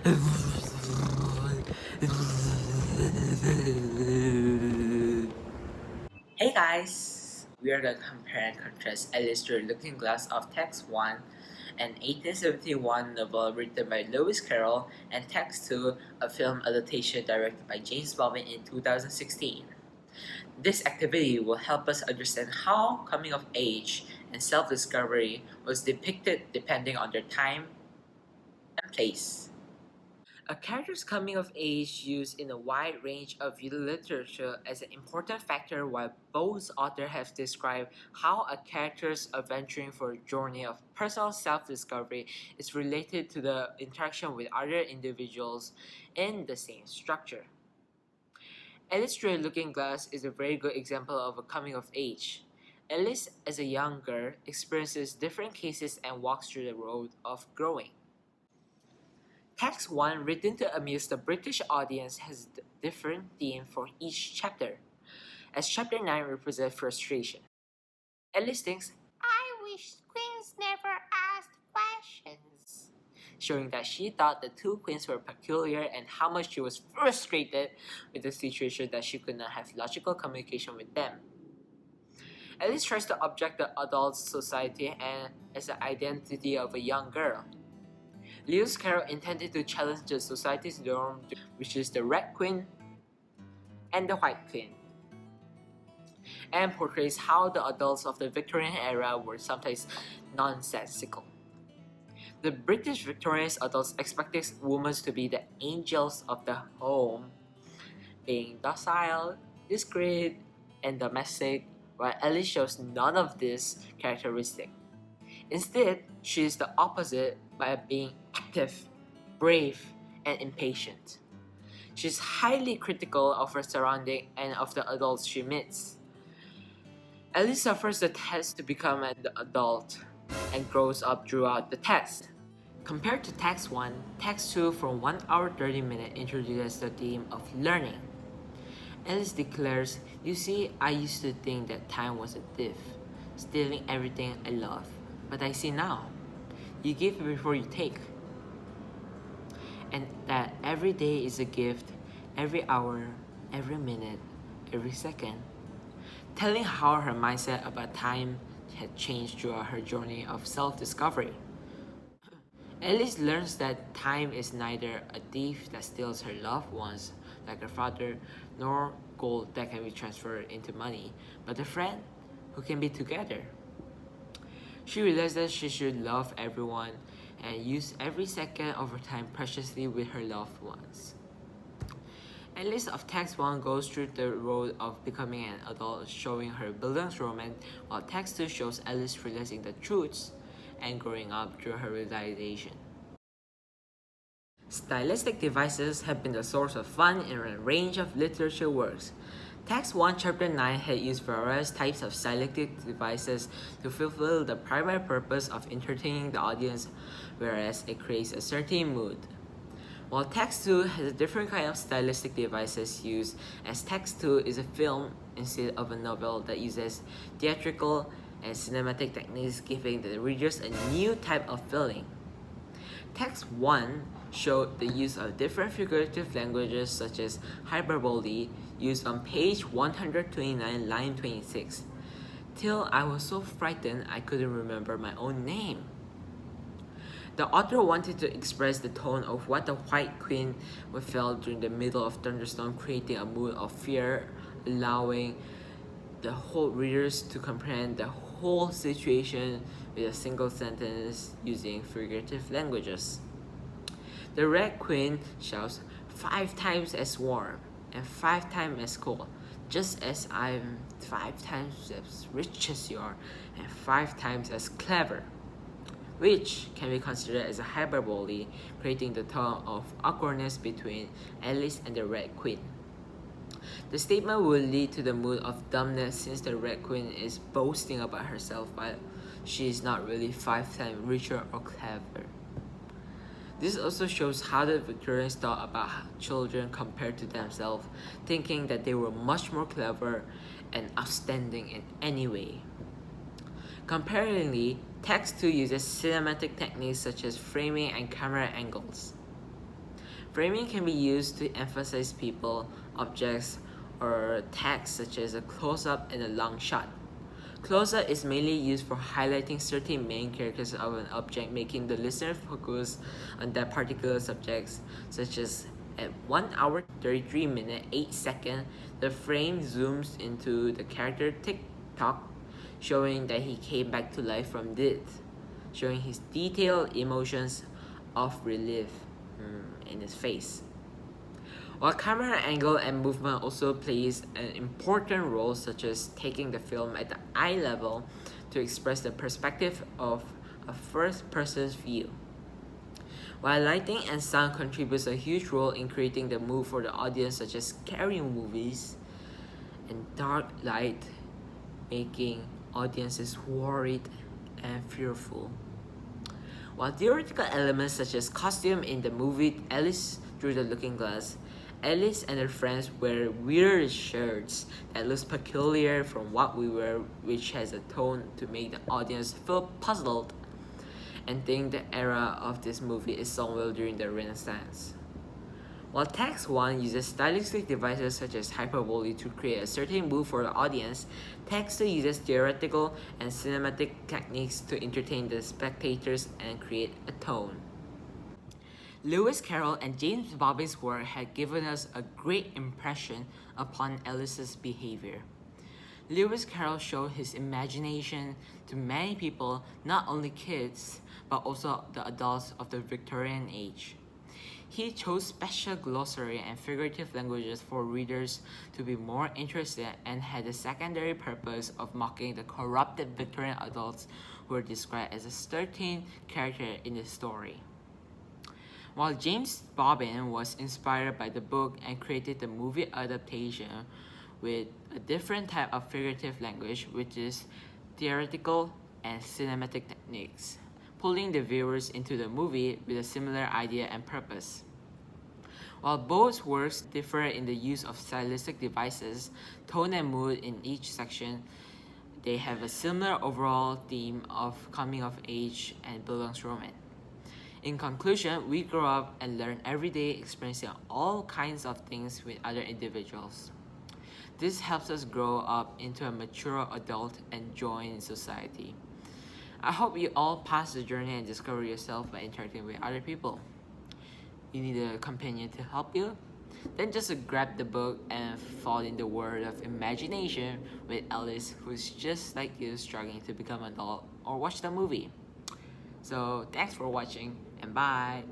Hey guys! We are gonna compare and contrast Alice Through the Looking Glass of Text 1, an 1871 novel written by Lewis Carroll, and Text 2, a film adaptation directed by James Baldwin in 2016. This activity will help us understand how coming of age and self discovery was depicted depending on their time and place. A character's coming of age used in a wide range of literature as an important factor while both authors have described how a character's adventuring for a journey of personal self-discovery is related to the interaction with other individuals in the same structure. Alice Through a Looking Glass is a very good example of a coming of age. Alice, as a young girl, experiences different cases and walks through the road of growing. Text 1, written to amuse the British audience, has a different theme for each chapter, as Chapter 9 represents frustration. Alice thinks, I wish queens never asked questions, showing that she thought the two queens were peculiar and how much she was frustrated with the situation that she could not have logical communication with them. Alice tries to object the adult society and as the identity of a young girl. Lewis Carroll intended to challenge the society's norm, which is the Red Queen and the White Queen, and portrays how the adults of the Victorian era were sometimes nonsensical. The British Victorian adults expected women to be the angels of the home, being docile, discreet, and domestic, while Alice shows none of these characteristics. Instead, she is the opposite by being active, brave, and impatient. She is highly critical of her surroundings and of the adults she meets. Alice suffers the test to become an adult and grows up throughout the test. Compared to Text 1, Text 2 for 1 hour 30 minutes introduces the theme of learning. Alice declares, You see, I used to think that time was a thief, stealing everything I love. But I see now, you give before you take. And that every day is a gift, every hour, every minute, every second. Telling how her mindset about time had changed throughout her journey of self-discovery. Alice learns that time is neither a thief that steals her loved ones, like her father, nor gold that can be transferred into money, but a friend who can be together. She realized that she should love everyone and use every second of her time preciously with her loved ones. Alice of Text 1 goes through the road of becoming an adult, showing her bildungsroman, while Text 2 shows Alice realizing the truths and growing up through her realization. Stylistic devices have been the source of fun in a range of literature works. Text 1 Chapter 9 had used various types of stylistic devices to fulfill the primary purpose of entertaining the audience, whereas it creates a certain mood. While Text 2 has a different kind of stylistic devices used, as Text 2 is a film instead of a novel that uses theatrical and cinematic techniques, giving the readers a new type of feeling. Text 1 showed the use of different figurative languages such as hyperbole used on page 129 line 26, till I was so frightened I couldn't remember my own name. The author wanted to express the tone of what the White Queen would feel during the middle of thunderstorm, creating a mood of fear, allowing the whole readers to comprehend the whole situation with a single sentence using figurative languages. The Red Queen shouts 5 times as warm and 5 times as cold, just as I'm 5 times as rich as you are and 5 times as clever, which can be considered as a hyperbole, creating the tone of awkwardness between Alice and the Red Queen. The statement will lead to the mood of dumbness since the Red Queen is boasting about herself while she is not really 5 times richer or clever. This also shows how the Victorians thought about children compared to themselves, thinking that they were much more clever and outstanding in any way. Comparatively, Text 2 uses cinematic techniques such as framing and camera angles. Framing can be used to emphasize people, objects, or text such as a close-up and a long shot. Close-up is mainly used for highlighting certain main characters of an object, making the listener focus on that particular subject, such as at 1 hour 33 minutes 8 seconds, the frame zooms into the character Tick-Tock, showing that he came back to life from death, showing his detailed emotions of relief in his face. While camera angle and movement also plays an important role, such as taking the film at the eye level to express the perspective of a first-person view. While lighting and sound contributes a huge role in creating the mood for the audience, such as scary movies and dark light, making audiences worried and fearful. While theoretical elements such as costume in the movie Alice Through the Looking Glass, Alice and her friends wear weird shirts that looks peculiar from what we wear, which has a tone to make the audience feel puzzled and think the era of this movie is somewhere during the Renaissance. While Text 1 uses stylistic devices such as hyperbole to create a certain mood for the audience, Text 2 uses theoretical and cinematic techniques to entertain the spectators and create a tone. Lewis Carroll and James Bobbin's work had given us a great impression upon Alice's behavior. Lewis Carroll showed his imagination to many people, not only kids, but also the adults of the Victorian age. He chose special glossary and figurative languages for readers to be more interested and had the secondary purpose of mocking the corrupted Victorian adults who were described as a certain character in the story. While James Bobbin was inspired by the book and created the movie adaptation with a different type of figurative language, which is theoretical and cinematic techniques, pulling the viewers into the movie with a similar idea and purpose. While both works differ in the use of stylistic devices, tone and mood in each section, they have a similar overall theme of coming of age and Bildungsroman. In conclusion, we grow up and learn every day, experiencing all kinds of things with other individuals. This helps us grow up into a mature adult and join society. I hope you all pass the journey and discover yourself by interacting with other people. You need a companion to help you? Then just grab the book and fall in the world of imagination with Alice, who's just like you, struggling to become an adult, or watch the movie. So thanks for watching and bye!